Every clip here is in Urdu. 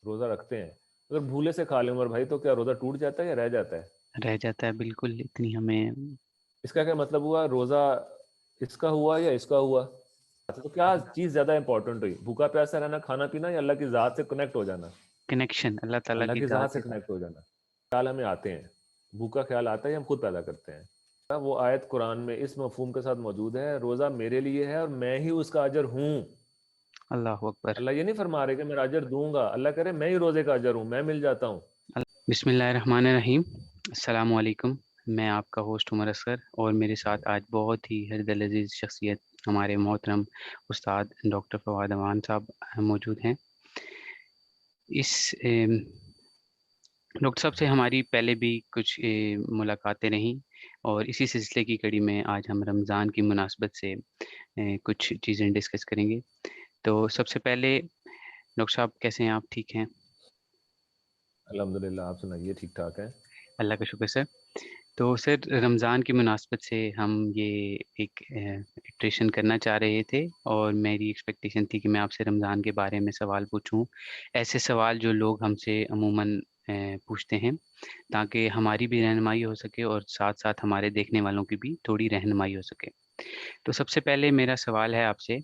روزہ رکھتے ہیں، اگر بھولے سے کھا لیں عمر بھائی تو کیا روزہ ٹوٹ جاتا ہے یا رہ جاتا ہے؟ رہ جاتا ہے بالکل. اتنی ہمیں اس کا کیا مطلب ہوا؟ روزہ اس کا ہوا یا اس کا ہوا؟ تو کیا چیز زیادہ امپورٹنٹ ہوئی؟ بھوکا پیاسا رہنا، کھانا پینا، یا اللہ کی ذات سے کنیکٹ ہو جانا؟ کنیکشن اللہ تعالیٰ اللہ کی کی ذات ذات سے کے ساتھ. کنیکٹ ہو جانا. خیال ہمیں آتے ہیں، بھوکا خیال آتا ہے یا ہم خود پیدا کرتے ہیں. وہ آیت قرآن میں اس مفہوم کے ساتھ موجود ہے، روزہ میرے لیے ہے اور میں ہی اس کا اجر ہوں. اللہ اکبر. اللہ یہ نہیں فرما رہے کہ میں اجر دوں گا، اللہ کہہ رہے میں ہی روزے کا اجر ہوں، میں مل جاتا ہوں. بسم اللہ الرحمن الرحیم. السلام علیکم. میں آپ کا ہوسٹ عمر اصغر، اور میرے ساتھ آج بہت ہی ہردل عزیز شخصیت ہمارے محترم استاد ڈاکٹر فواد امان صاحب موجود ہیں. اس ڈاکٹر صاحب سے ہماری پہلے بھی کچھ ملاقاتیں رہیں، اور اسی سلسلے کی کڑی میں آج ہم رمضان کی مناسبت سے کچھ چیزیں ڈسکس کریں گے. تو سب سے پہلے ڈاکٹر صاحب کیسے ہیں آپ؟ ٹھیک ہیں؟ الحمدللہ، آپ سنائیے؟ ٹھیک ٹھاک ہیں، اللہ کا شکر سر. تو سر رمضان کی مناسبت سے ہم یہ ایک اٹریشن کرنا چاہ رہے تھے، اور میری ایکسپیکٹیشن تھی کہ میں آپ سے رمضان کے بارے میں سوال پوچھوں، ایسے سوال جو لوگ ہم سے عموماً پوچھتے ہیں، تاکہ ہماری بھی رہنمائی ہو سکے اور ساتھ ساتھ ہمارے دیکھنے والوں کی بھی تھوڑی رہنمائی ہو سکے. تو سب سے پہلے میرا سوال ہے آپ سے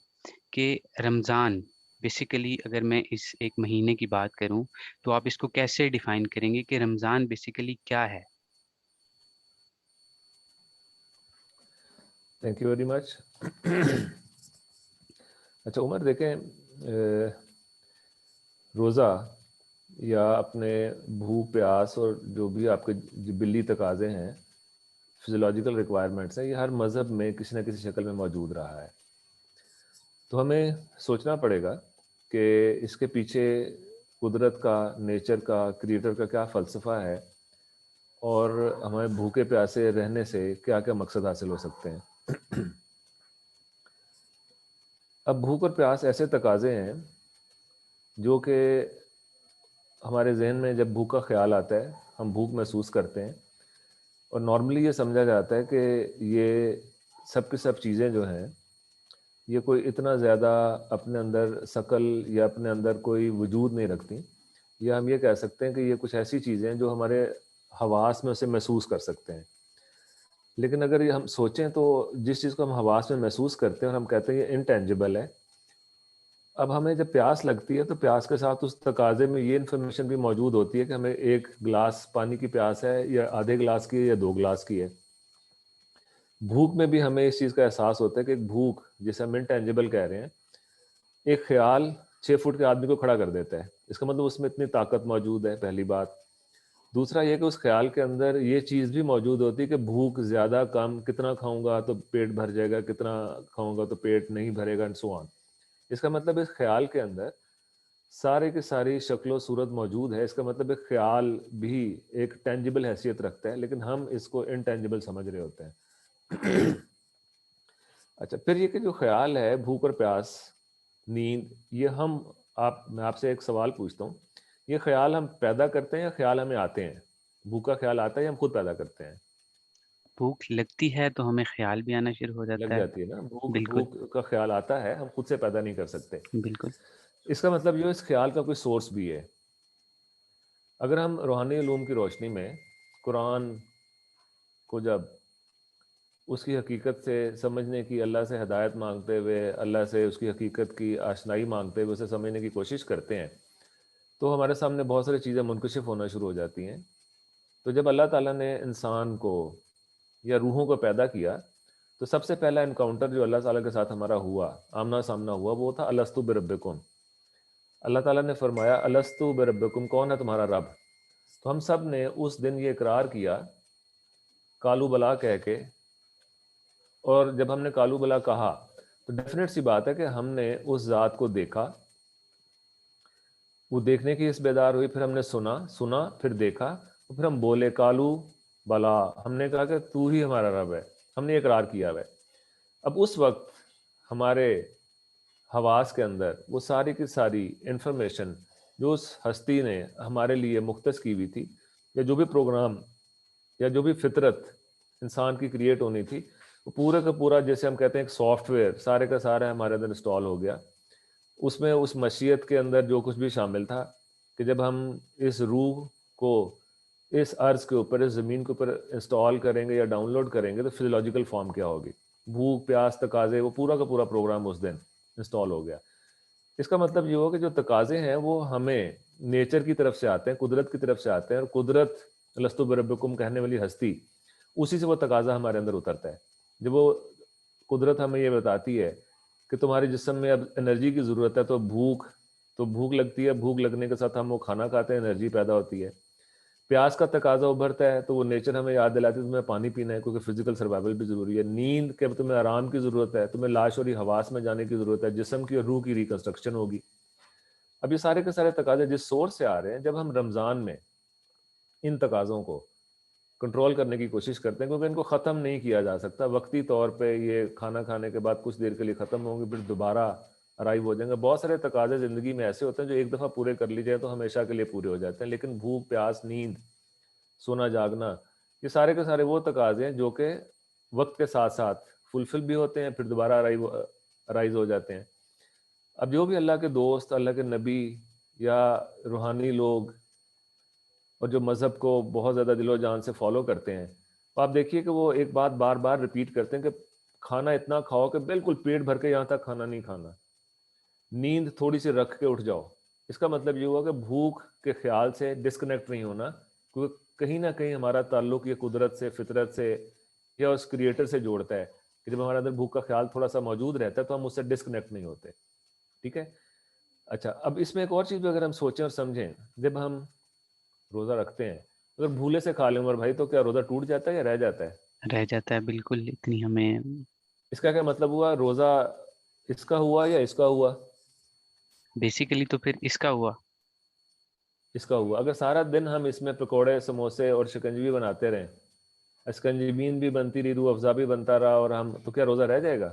کہ رمضان بیسیکلی، اگر میں اس ایک مہینے کی بات کروں تو آپ اس کو کیسے ڈیفائن کریں گے کہ رمضان بیسیکلی کیا ہے؟ Thank you very much. اچھا عمر، دیکھیں روزہ یا اپنے بھوک پیاس اور جو بھی آپ کے جبلی تقاضے ہیں، فزیولوجیکل ریکوائرمنٹس ہیں، یہ ہر مذہب میں کسی نہ کسی شکل میں موجود رہا ہے. تو ہمیں سوچنا پڑے گا کہ اس کے پیچھے قدرت کا، نیچر کا، کریٹر کا کیا فلسفہ ہے، اور ہمیں بھوکے پیاسے رہنے سے کیا کیا مقصد حاصل ہو سکتے ہیں. اب بھوک اور پیاس ایسے تقاضے ہیں جو کہ ہمارے ذہن میں جب بھوک کا خیال آتا ہے، ہم بھوک محسوس کرتے ہیں، اور نارملی یہ سمجھا جاتا ہے کہ یہ سب کی سب چیزیں جو ہیں یہ کوئی اتنا زیادہ اپنے اندر ثقل یا اپنے اندر کوئی وجود نہیں رکھتی، یا ہم یہ کہہ سکتے ہیں کہ یہ کچھ ایسی چیزیں ہیں جو ہمارے حواس میں اسے محسوس کر سکتے ہیں. لیکن اگر یہ ہم سوچیں تو جس چیز کو ہم حواس میں محسوس کرتے ہیں اور ہم کہتے ہیں یہ انٹینجبل ہے، اب ہمیں جب پیاس لگتی ہے تو پیاس کے ساتھ اس تقاضے میں یہ انفارمیشن بھی موجود ہوتی ہے کہ ہمیں ایک گلاس پانی کی پیاس ہے یا آدھے گلاس کی ہے یا 2 گلاس کی ہے. بھوک میں بھی ہمیں اس چیز کا احساس ہوتا ہے کہ ایک بھوک جسے ہم انٹینجبل کہہ رہے ہیں، ایک خیال 6 فٹ کے آدمی کو کھڑا کر دیتا ہے. اس کا مطلب اس میں اتنی طاقت موجود ہے، پہلی بات. دوسرا یہ کہ اس خیال کے اندر یہ چیز بھی موجود ہوتی ہے کہ بھوک زیادہ کم، کتنا کھاؤں گا تو پیٹ بھر جائے گا، کتنا کھاؤں گا تو پیٹ نہیں بھرے گا، اینڈ سو آن. اس کا مطلب اس خیال کے اندر سارے کی ساری شکل و صورت موجود ہے. اس کا مطلب ایک خیال بھی ایک ٹینجبل حیثیت رکھتا ہے، لیکن ہم اس کو انٹینجبل سمجھ رہے ہوتے ہیں. اچھا، پھر یہ کہ جو خیال ہے، بھوک اور پیاس، نیند، یہ میں آپ سے ایک سوال پوچھتا ہوں، یہ خیال ہم پیدا کرتے ہیں یا خیال ہمیں آتے ہیں؟ بھوک کا خیال آتا ہے یا ہم خود پیدا کرتے ہیں؟ بھوک لگتی ہے تو ہمیں خیال بھی آنا شروع ہو لگ جاتا ہے. جاتی ہے نا بھوک. بالکل بھوک کا خیال آتا ہے، ہم خود سے پیدا نہیں کر سکتے. بالکل. اس کا مطلب یہ اس خیال کا کوئی سورس بھی ہے. اگر ہم روحانی علوم کی روشنی میں قرآن کو جب اس کی حقیقت سے سمجھنے کی، اللہ سے ہدایت مانگتے ہوئے، اللہ سے اس کی حقیقت کی آشنائی مانگتے ہوئے اسے سمجھنے کی کوشش کرتے ہیں، تو ہمارے سامنے بہت ساری چیزیں منکشف ہونا شروع ہو جاتی ہیں. تو جب اللہ تعالیٰ نے انسان کو یا روحوں کو پیدا کیا تو سب سے پہلا انکاؤنٹر جو اللہ تعالیٰ کے ساتھ ہمارا ہوا، آمنا سامنا ہوا، وہ تھا الستو بربکم. اللہ تعالیٰ نے فرمایا الستو بربکم، کون ہے تمہارا رب؟ تو ہم سب نے اس دن یہ اقرار کیا کالو بلا کہہ کے، اور جب ہم نے کالو بلا کہا تو ڈیفینیٹ سی بات ہے کہ ہم نے اس ذات کو دیکھا، وہ دیکھنے کی اس بیدار ہوئی، پھر ہم نے سنا پھر دیکھا، تو پھر ہم بولے کالو بلا، ہم نے کہا کہ تو ہی ہمارا رب ہے، ہم نے اقرار کیا ہے. اب اس وقت ہمارے حواس کے اندر وہ ساری کی ساری انفارمیشن جو اس ہستی نے ہمارے لیے مختص کی ہوئی تھی، یا جو بھی پروگرام یا جو بھی فطرت انسان کی کریٹ ہونی تھی، وہ پورا کا پورا جیسے ہم کہتے ہیں ایک سافٹ ویئر سارے کا سارا ہمارے اندر انسٹال ہو گیا. اس میں اس مشیت کے اندر جو کچھ بھی شامل تھا کہ جب ہم اس روح کو اس ارض کے اوپر، اس زمین کے اوپر انسٹال کریں گے یا ڈاؤن لوڈ کریں گے تو فزیولوجیکل فارم کیا ہوگی، بھوک پیاس تقاضے، وہ پورا کا پورا پروگرام اس دن انسٹال ہو گیا. اس کا مطلب یہ ہو کہ جو تقاضے ہیں وہ ہمیں نیچر کی طرف سے آتے ہیں، قدرت کی طرف سے آتے ہیں، اور قدرت لستو بربکم کہنے والی ہستی، اسی سے وہ تقاضا ہمارے اندر اترتا ہے. جب وہ قدرت ہمیں یہ بتاتی ہے کہ تمہارے جسم میں اب انرجی کی ضرورت ہے، تو بھوک لگتی ہے، بھوک لگنے کے ساتھ ہم وہ کھانا کھاتے ہیں، انرجی پیدا ہوتی ہے. پیاس کا تقاضا ابھرتا ہے تو وہ نیچر ہمیں یاد دلاتی ہے تمہیں پانی پینا ہے کیونکہ فزیکل سروائیول بھی ضروری ہے. نیند کے تمہیں آرام کی ضرورت ہے، تمہیں لاشعوری حواس میں جانے کی ضرورت ہے، جسم کی اور روح کی ریکنسٹرکشن ہوگی. اب یہ سارے کے سارے تقاضے جس سورس سے آ رہے ہیں، جب ہم رمضان میں ان تقاضوں کو کنٹرول کرنے کی کوشش کرتے ہیں، کیونکہ ان کو ختم نہیں کیا جا سکتا. وقتی طور پہ یہ کھانا کھانے کے بعد کچھ دیر کے لیے ختم ہوں گے، پھر دوبارہ ارائیو ہو جائیں گے. بہت سارے تقاضے زندگی میں ایسے ہوتے ہیں جو ایک دفعہ پورے کر لی جائے تو ہمیشہ کے لیے پورے ہو جاتے ہیں، لیکن بھوک پیاس، نیند، سونا جاگنا، یہ سارے کے سارے وہ تقاضے ہیں جو کہ وقت کے ساتھ ساتھ فلفل بھی ہوتے ہیں، پھر دوبارہ ارائیز ہو جاتے ہیں. اب جو بھی اللہ کے دوست، اللہ کے نبی یا روحانی لوگ اور جو مذہب کو بہت زیادہ دل و جان سے فالو کرتے ہیں، تو آپ دیکھیے کہ وہ ایک بات بار بار ریپیٹ کرتے ہیں کہ کھانا اتنا کھاؤ کہ بالکل پیٹ بھر کے یہاں تک کھانا نہیں کھانا، نیند تھوڑی سی رکھ کے اٹھ جاؤ. اس کا مطلب یہ ہوا کہ بھوک کے خیال سے ڈسکنیکٹ نہیں ہونا، کیونکہ کہیں نہ کہیں ہمارا تعلق یہ قدرت سے، فطرت سے یا اس کریٹر سے جوڑتا ہے کہ جب ہمارے اندر بھوک کا خیال تھوڑا سا موجود رہتا ہے تو ہم اس سے ڈسکنیکٹ نہیں ہوتے. ٹھیک ہے. اچھا، اب اس میں ایک اور چیز بھی اگر ہم سوچیں اور سمجھیں، جب ہم روزہ رکھتے ہیں اگر بھولے سے کھا لیں عمر بھائی تو کیا روزہ ٹوٹ جاتا ہے یا رہ جاتا ہے؟ رہ جاتا ہے بالکل. اتنی ہمیں اس کا کیا مطلب ہوا؟ روزہ اس کا ہوا یا اس کا ہوا؟ بیسیکلی تو پھر اس کا ہوا. اس کا ہوا. اگر سارا دن ہم اس میں پکوڑے، سموسے اور شکنجی بناتے رہیں، اسکنجبین بھی بنتی رہی، روح افزا بھی بنتا رہا، اور ہم تو کیا روزہ رہ جائے گا؟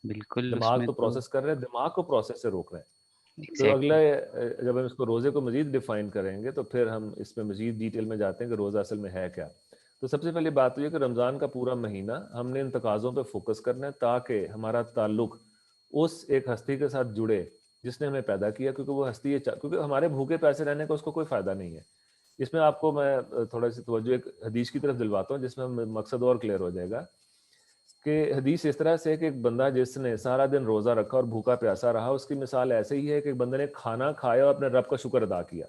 بالکل اس دماغ میں تو تو پروسیس کر رہے ہیں، دماغ کو پروسیس سے روک رہے ہیں. تو اگلا ایگزیکٹلی. جب ہم اس کو روزے کو مزید ڈیفائن کریں گے تو پھر ہم اس میں مزید ڈیٹیل میں جاتے ہیں کہ روزہ اصل میں ہے کیا. تو سب سے پہلی بات تو یہ کہ رمضان کا پورا مہینہ ہم نے ان تقاضوں پہ فوکس کرنا ہے تاکہ ہمارا تعلق اس ایک ہستی کے ساتھ جڑے جس نے ہمیں پیدا کیا، کیونکہ وہ ہستی ہے کیونکہ ہمارے بھوکے پیسے رہنے کا اس کو کوئی فائدہ نہیں ہے. اس میں آپ کو میں تھوڑا سی توجہ ایک حدیث کی طرف دلواتا ہوں جس میں مقصد اور کلیئر ہو جائے گا کہ حدیث اس طرح سے کہ ایک بندہ جس نے سارا دن روزہ رکھا اور بھوکا پیاسا رہا، اس کی مثال ایسے ہی ہے کہ ایک بندے نے کھانا کھایا اور اپنے رب کا شکر ادا کیا.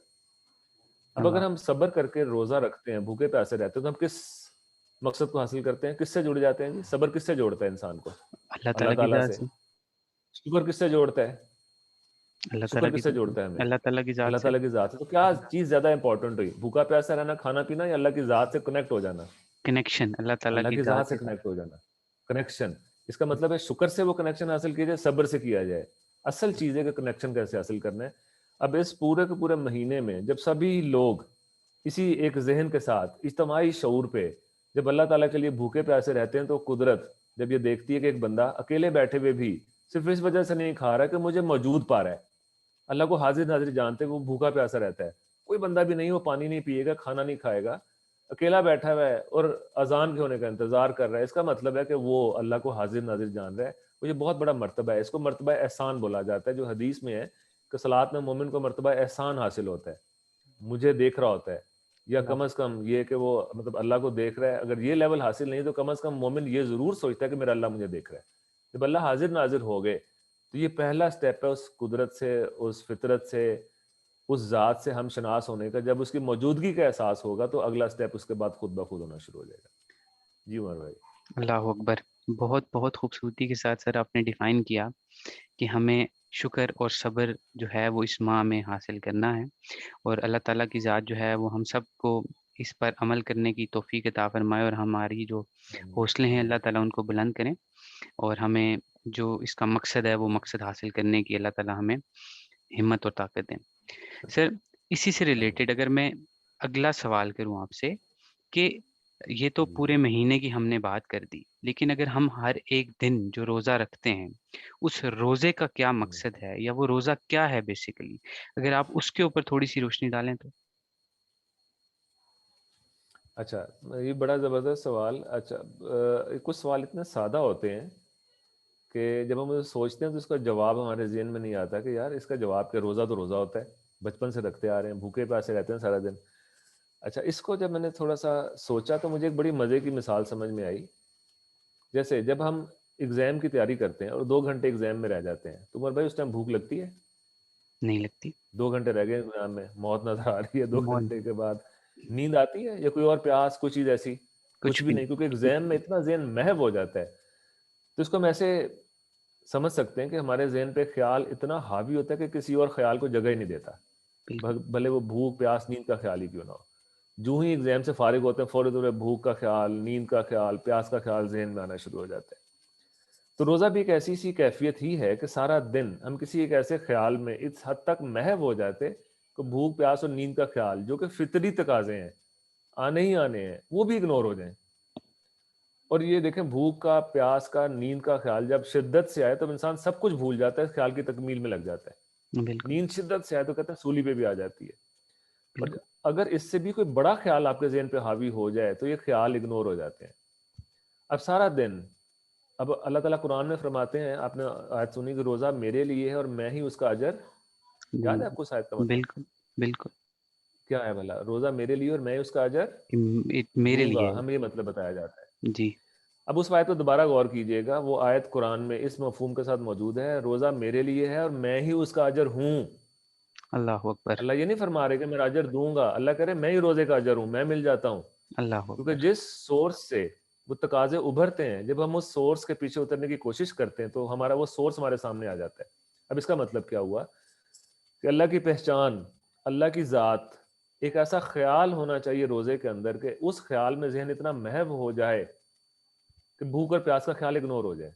اب اگر اللہ ہم صبر کر کے روزہ رکھتے ہیں، بھوکے پیاسے رہتے ہیں، تو ہم کس مقصد کو حاصل کرتے ہیں؟ کس سے جڑ جاتے ہیں جی؟ صبر کس سے جوڑتا ہے انسان کو؟ اللہ اللہ تعالیٰ کی تعالیٰ ذات سے. سے. شکر کس سے جوڑتا ہے؟ اللہ شکر تعالیٰ کی کس سے جوڑتا ہے ہمیں؟ اللہ تعالیٰ کی اللہ ذات سے. تعالیٰ کی ذات سے. تو کیا چیز زیادہ امپورٹنٹ ہوئی؟ بھوکا پیاسا رہنا، کھانا پینا، یا اللہ کی ذات سے کنیکٹ ہو جانا؟ کنیکشن اللہ تعالیٰ اللہ کی کی ذات ذات سے سے. کنیکٹ ہو جانا، کنیکشن. اس کا مطلب ہے شکر سے وہ کنیکشن حاصل کیا جائے، صبر سے کیا جائے. اصل چیز ہے کہ کنیکشن کیسے حاصل کرنا ہے. اب اس پورے کے پورے مہینے میں جب سبھی لوگ اسی ایک ذہن کے ساتھ اجتماعی شعور پہ جب اللہ تعالیٰ کے لیے بھوکے پیاسے رہتے ہیں، تو قدرت جب یہ دیکھتی ہے کہ ایک بندہ اکیلے بیٹھے ہوئے بھی صرف اس وجہ سے نہیں کھا رہا کہ مجھے موجود پا رہا ہے، اللہ کو حاضر ناظر جانتے وہ بھوکا پیاسا رہتا ہے. کوئی بندہ بھی نہیں، وہ پانی نہیں پیے گا، کھانا نہیں کھائے گا، اکیلا بیٹھا ہوا ہے اور اذان کے ہونے کا انتظار کر رہا ہے. اس کا مطلب ہے کہ وہ اللہ کو حاضر ناظر جان رہا ہے. وہ یہ بہت بڑا مرتبہ ہے. اس کو مرتبہ احسان بولا جاتا ہے، جو حدیث میں ہے کہ صلات میں مومن کو مرتبہ احسان حاصل ہوتا ہے، مجھے دیکھ رہا ہوتا ہے، یا کم از کم یہ کہ وہ مطلب اللہ کو دیکھ رہا ہے. اگر یہ لیول حاصل نہیں تو کم از کم مومن یہ ضرور سوچتا ہے کہ میرا اللہ مجھے دیکھ رہا ہے. جب اللہ حاضر ناظر ہو گئے تو یہ پہلا سٹیپ ہے اس قدرت سے، اس فطرت سے، اس ذات سے ہم شناس ہونے کا. جب اس کی موجودگی کا احساس ہوگا تو اگلا سٹیپ اس کے بعد خود بخود ہونا شروع ہو جائے گا. جی عمر بھائی. اللہ اکبر. بہت بہت خوبصورتی کے ساتھ سر آپ نے ڈیفائن کیا کہ ہمیں شکر اور صبر جو ہے وہ اس ماہ میں حاصل کرنا ہے، اور اللہ تعالیٰ کی ذات جو ہے وہ ہم سب کو اس پر عمل کرنے کی توفیق عطا فرمائے، اور ہماری جو حوصلے ہیں اللہ تعالیٰ ان کو بلند کریں، اور ہمیں جو اس کا مقصد ہے وہ مقصد حاصل کرنے کی اللہ تعالیٰ ہمیں ہمت اور طاقت دیں. سر اسی سے ریلیٹڈ اگر میں اگلا سوال کروں آپ سے کہ یہ تو پورے مہینے کی ہم نے بات کر دی، لیکن اگر ہم ہر ایک دن جو روزہ رکھتے ہیں اس روزے کا کیا مقصد ہے، یا وہ روزہ کیا ہے بیسیکلی، اگر آپ اس کے اوپر تھوڑی سی روشنی ڈالیں تو. اچھا، یہ بڑا زبردست سوال. اچھا، کچھ سوال اتنے سادہ ہوتے ہیں کہ جب ہم اسے سوچتے ہیں تو اس کا جواب ہمارے ذہن میں نہیں آتا کہ یار اس کا جواب کیا؟ روزہ تو روزہ ہوتا ہے. بچپن سے رکھتے آ رہے ہیں, بھوکے پیاسے رہتے ہیں سارا دن. اچھا, اس کو جب میں نے تھوڑا سا سوچا تو مجھے ایک بڑی مزے کی مثال سمجھ میں آئی. جیسے جب ہم ایگزام کی تیاری کرتے ہیں اور 2 گھنٹے ایگزام میں رہ جاتے ہیں, تو عمر بھائی اس ٹائم بھوک لگتی ہے؟ نہیں لگتی. 2 گھنٹے رہ گئے ایگزام میں, موت نظر آ رہی ہے, دو موت گھنٹے کے بعد نیند آتی ہے یا کوئی اور پیاس, کوئی چیز ایسی؟ کچھ کچھ بھی بھی نہیں, کیونکہ کچھ ایگزام میں بھی اتنا ذہن محو ہو جاتا ہے. تو اس کو ہم ایسے سمجھ سکتے ہیں کہ ہمارے ذہن پہ خیال اتنا حاوی ہوتا ہے کہ کسی اور خیال کو جگہ ہی نہیں دیتا, بالکل بھلے وہ بھوک پیاس نیند کا خیال ہی کیوں نہ ہو. جو ہی ایگزام سے فارغ ہوتے ہیں فوری طور پہ بھوک کا خیال, نیند کا خیال, پیاس کا خیال ذہن میں آنا شروع ہو جاتا ہے. تو روزہ بھی ایک ایسی سی کیفیت ہی ہے کہ سارا دن ہم کسی ایک ایسے خیال میں اس حد تک محو ہو جاتے کہ بھوک پیاس اور نیند کا خیال, جو کہ فطری تقاضے ہیں, آنے ہی آنے ہیں, وہ بھی اگنور ہو جائیں. اور یہ دیکھیں, بھوک کا, پیاس کا, نیند کا خیال جب شدت سے آئے تو انسان سب کچھ بھول جاتا ہے, خیال کی تکمیل میں لگ جاتا ہے. بالکل نیند شدت سے آئے تو کہتے ہیں سولی پہ بھی آ جاتی ہے. اور بالکل اگر اس سے بھی کوئی بڑا خیال آپ کے ذہن پہ حاوی ہو جائے تو یہ خیال اگنور ہو جاتے ہیں. اب سارا دن, اب اللہ تعالیٰ قرآن میں فرماتے ہیں, آپ نے آیت سنی کہ روزہ میرے لیے ہے اور میں ہی اس کا اجر, دوں یاد ہے آپ گا. کو اس آیت کا مطلب بالکل بالکل. کیا ہے بھلا؟ روزہ میرے لیے اور میں ہی اس کا اجر میرے دوں لیے گا, ہے. ہمیں یہ مطلب بتایا جاتا ہے. جی. اب اس آیت کو دوبارہ غور کیجئے گا, وہ آیت قرآن میں اس مفہوم کے ساتھ موجود ہے, روزہ میرے لیے ہے اور میں ہی اس کا اجر ہوں. اللہ اکبر. اللہ یہ نہیں فرما رہے کہ میں اجر دوں گا, اللہ کہہ رہے میں ہی روزے کا اجر ہوں, میں مل جاتا ہوں. اللہ کیونکہ اکبر. جس سورس سے وہ تقاضے ابھرتے ہیں, جب ہم اس سورس کے پیچھے اترنے کی کوشش کرتے ہیں تو ہمارا وہ سورس ہمارے سامنے آ جاتا ہے. اب اس کا مطلب کیا ہوا کہ اللہ کی پہچان, اللہ کی ذات, ایک ایسا خیال ہونا چاہیے روزے کے اندر کہ اس خیال میں ذہن اتنا محو ہو جائے کہ بھوک اور پیاس کا خیال اگنور ہو جائے.